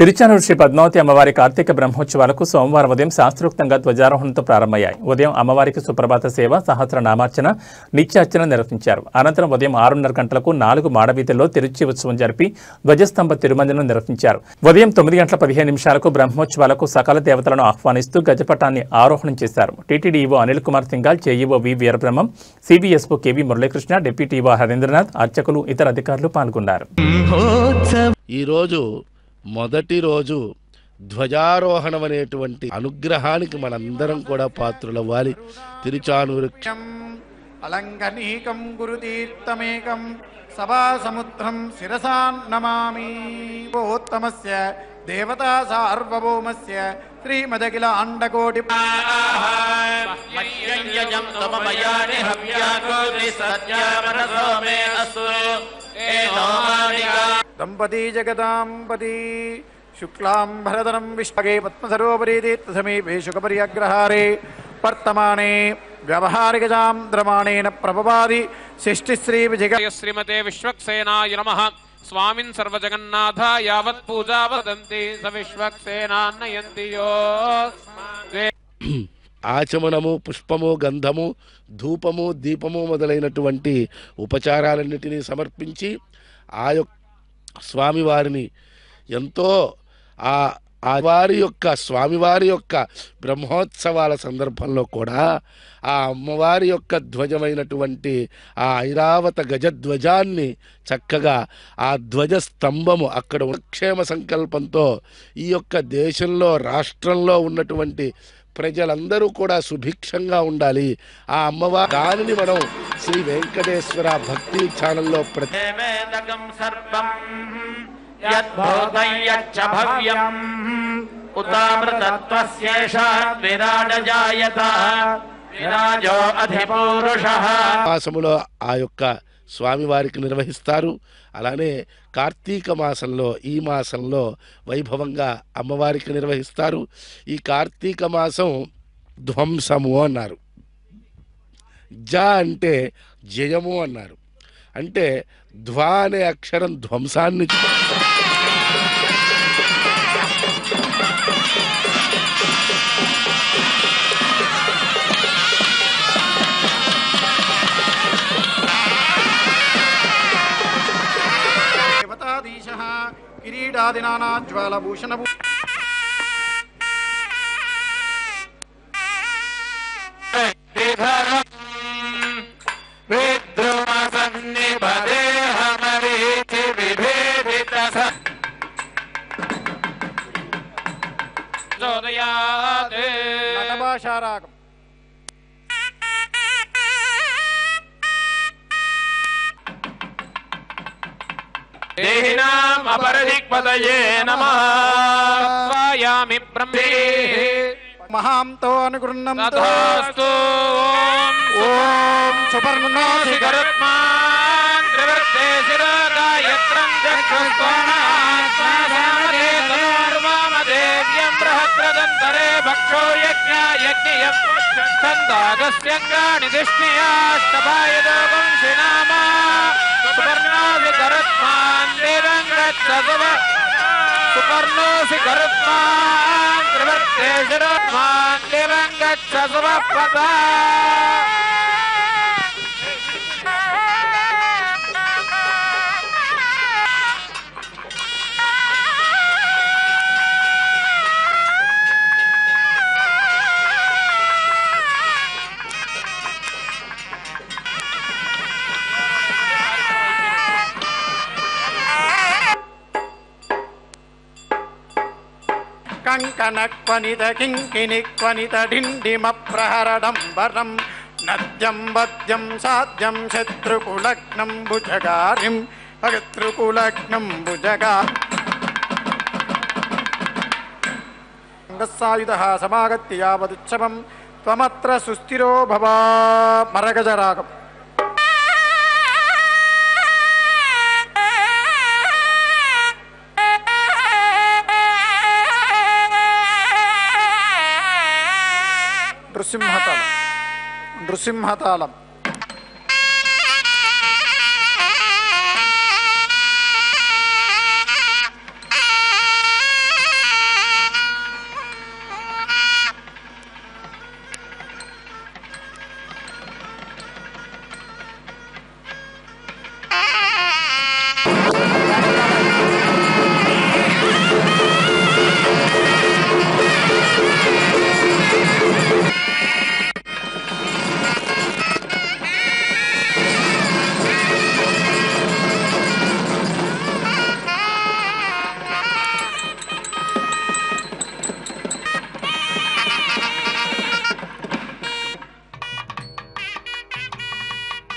తిరుచానూరు శ్రీ పద్మావతి అమ్మవారి కార్తీక బ్రహ్మోత్సవాలకు సోమవారం ఉదయం శాస్త్రోక్తంగా ధ్వజారోహణంతో ప్రారంభమయ్యాయి. ఉదయం అమ్మవారికి సుప్రభాత సేవ, సహస్రనామార్చన, నిత్యార్చన నిర్వహించారు. అనంతరం ఉదయం 6:30 గంటలకు 4 మాడవీధుల్లో తిరుచి ఉత్సవం జరిపి ధ్వజస్తంభ తిరుమంజనం నిర్వహించారు. ఉదయం 9:15 బ్రహ్మోత్సవాలకు సకల దేవతలను ఆహ్వానిస్తూ గజపటాన్ని ఆరోహణం చేశారు. TTD EO Anil Kumar Singhal, JEO V Veerabrahmam, CBSO KV Muralikrishna, deputy EO Harendranath, అర్చకులు, ఇతర అధికారులు పాల్గొన్నారు. మొదటి రోజు ధ్వజారోహణం అనేటువంటి అనుగ్రహానికి మనందరం కూడా పాత్రులవ్వాలి. తిరుచానూరు అలంకనీకం గురుతీర్థమేకం సభా సముద్రం శిరసా నమామి. ఉత్తమస్య దేవతా సార్వభౌమస్య శ్రీమదఖిల అండకోటి దంపతి జగదాంపతి శుక్లాంబరధరం విష్ణగే పద్మసరోపరి తీర్థసమీపే శుకపర్యగ్రహారే వర్తమానే వ్యవహారికజాం ద్రమాణేన ప్రభవాది షష్ఠిశ్రీ విజయ శ్రీమతే విశ్వక్సేనాయ నమః. స్వామిన్ సర్వజగన్నాథ యావత్ పూజా వదంతి స విశ్వక్సేనాన్నయంతి యో. ఆచమనము, పుష్పము, గంధము, ధూపము, దీపము మొదలైనటువంటి ఉపచారాలన్నిటినీ సమర్పించి ఆ యొక్క స్వామివారిని ఎంతో స్వామివారి యొక్క బ్రహ్మోత్సవాల సందర్భంలో కూడా ఆ అమ్మవారి యొక్క ధ్వజమైనటువంటి ఆ ఐరావత గజధ్వజాన్ని చక్కగా ఆ ధ్వజ స్తంభము అక్కడ క్షేమ సంకల్పంతో ఈ యొక్క దేశంలో, రాష్ట్రంలో ఉన్నటువంటి ప్రజలందరూ కూడా సుభిక్షంగా ఉండాలి. ఆ అమ్మవారి దానిని మనం శ్రీ వెంకటేశ్వర భక్తి ఛానల్లో మాసములో ఆ యొక్క స్వామివారికి నిర్వహిస్తారు. అలానే కార్తీక మాసంలో, ఈ మాసంలో వైభవంగా అమ్మవారికి నిర్వహిస్తారు. ఈ కార్తీక మాసం ధ్వంసము అన్నారు. జ అంటే జయము అన్నారు. అంటే ధ్వా అనే అక్షరం ధ్వంసాన్ని కిరీటాదినాజ్వాలభూషణ నటభాషారాగం దేహినాం అపరదిక్పదయే నమః. స్వాయామి బ్రహ్మే మహాంతో అనుగృహ్ణంతో తథాస్తు. ఓం సుపర్ణోసి గరుత్మాన్ త్రివర్తే శిరోగాయత్రం చక్షుస్కోణాత్మాసామదే తనోర్వామదేవ్యం బృహద్రదంతరే భక్షో యజ్ఞయజ్ఞయం ఛందాగస్యంగాని దిష్ణియాష్టభాయదోగం శ్రీనామా. సుపర్ణోసి గరుత్మాన్ దేవం గచ్చసువ సుపర్ణోసి గరుత్మాన్ త్రివర్తే శిరోత్మాన్ దేవం గచ్చసువ పదా. కంకణక్వనిత కింకిణిక్వనిత డిండిమ ప్రహరడంబరం నద్యం వద్యం సాధ్యం శత్రుకులగ్నం భుజగారిం భగతృకులగ్నం భుజగా సాయుధ సమాగత్య యావదుత్సవం త్వమత్ర సుస్థిరో భవ. మరగజరాగం నృసింహతాళం